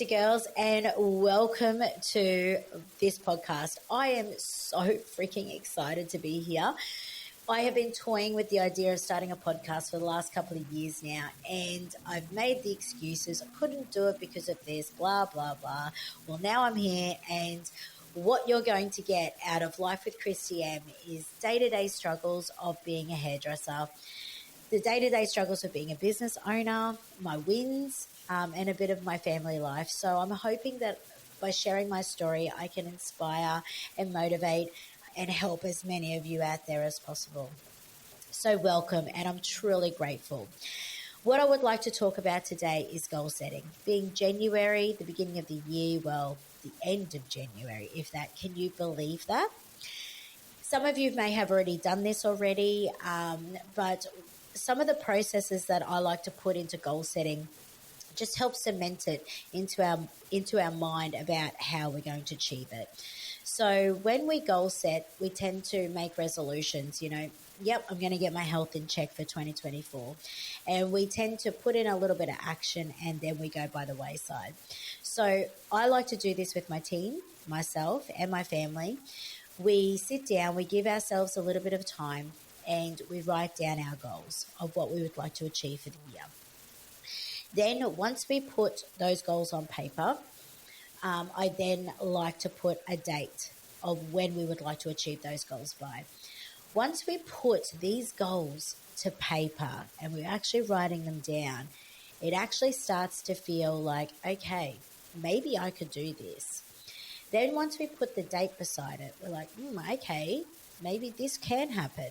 Juicy Girls, and welcome to this podcast. I am so freaking excited to be here. I have been toying with the idea of starting a podcast for the last couple of years now, and I've made the excuses. I couldn't do it because of this, blah, blah, blah. Well, now I'm here, and what you're going to get out of Life with Christy M is day-to-day struggles of being a hairdresser, the day-to-day struggles of being a business owner, my wins, and a bit of my family life. So I'm hoping that by sharing my story, I can inspire and motivate and help as many of you out there as possible. So welcome, and I'm truly grateful. What I would like to talk about today is goal setting. Being January, the beginning of the year, well, the end of January, if that, can you believe that? Some of you may have already done this already, but some of the processes that I like to put into goal setting just help cement it into our mind about how we're going to achieve it. So when we goal set, we tend to make resolutions, yep, I'm going to get my health in check for 2024. And we tend to put in a little bit of action and then we go by the wayside. So I like to do this with my team, myself and my family. We sit down, we give ourselves a little bit of time, and we write down our goals of what we would like to achieve for the year. Then once we put those goals on paper, I then like to put a date of when we would like to achieve those goals by. Once we put these goals to paper and we're actually writing them down, it actually starts to feel like, okay, maybe I could do this. Then once we put the date beside it, we're like, okay, maybe this can happen.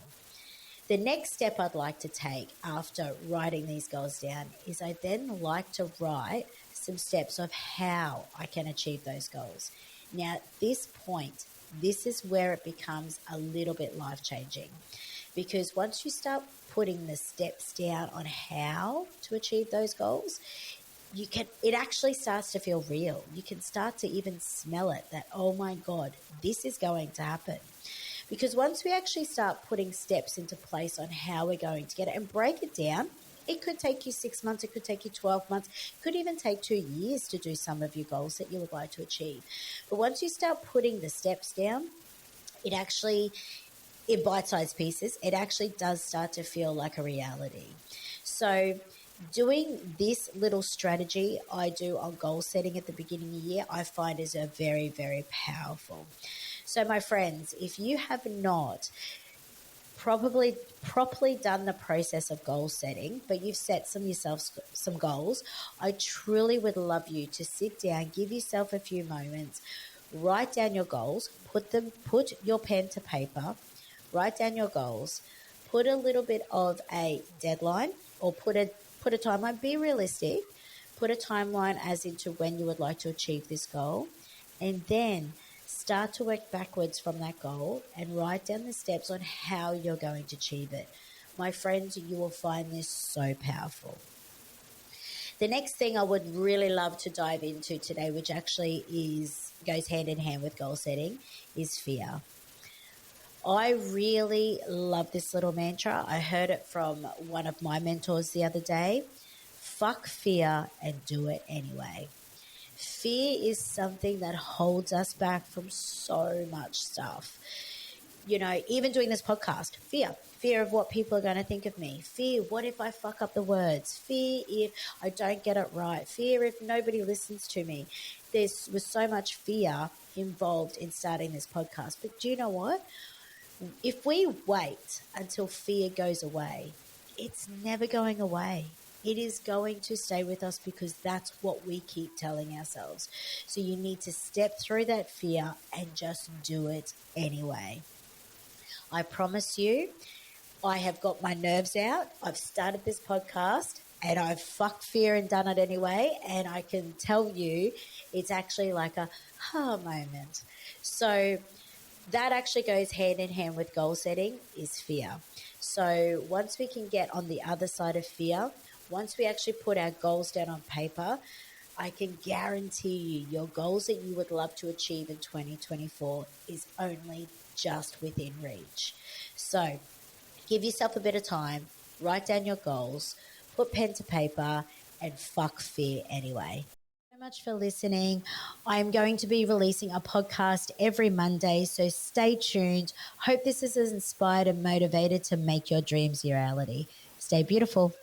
The next step I'd like to take after writing these goals down is I then like to write some steps of how I can achieve those goals. Now, at this point, this is where it becomes a little bit life-changing, because once you start putting the steps down on how to achieve those goals, it actually starts to feel real. You can start to even smell it, that, oh my God, this is going to happen. Because once we actually start putting steps into place on how we're going to get it and break it down, it could take you 6 months, it could take you 12 months, it could even take 2 years to do some of your goals that you would like to achieve. But once you start putting the steps down, it actually, in bite-sized pieces, it actually does start to feel like a reality. So doing this little strategy I do on goal setting at the beginning of the year, I find is a very, very powerful. So my friends, if you have not properly done the process of goal setting, but you've set some goals, I truly would love you to sit down, give yourself a few moments, write down your goals, put your pen to paper, write down your goals, put a little bit of a deadline, or put a timeline. Be realistic, put a timeline as into when you would like to achieve this goal, and then start to work backwards from that goal and write down the steps on how you're going to achieve it. My friends, you will find this so powerful. The next thing I would really love to dive into today, which actually goes hand in hand with goal setting, is fear. I really love this little mantra. I heard it from one of my mentors the other day. Fuck fear and do it anyway. Fear is something that holds us back from so much stuff. Even doing this podcast, fear of what people are going to think of me. Fear, what if I fuck up the words? Fear if I don't get it right. Fear if nobody listens to me. There was so much fear involved in starting this podcast. But do you know what? If we wait until fear goes away, it's never going away. It is going to stay with us because that's what we keep telling ourselves. So you need to step through that fear and just do it anyway. I promise you, I have got my nerves out. I've started this podcast and I've fucked fear and done it anyway. And I can tell you it's actually like a moment. So that actually goes hand in hand with goal setting is fear. So once we can get on the other side of fear, once we actually put our goals down on paper, I can guarantee you your goals that you would love to achieve in 2024 is only just within reach. So give yourself a bit of time, write down your goals, put pen to paper, and fuck fear anyway. much for listening. I'm going to be releasing a podcast every Monday, so stay tuned. Hope this has inspired and motivated to make your dreams a reality. Stay beautiful.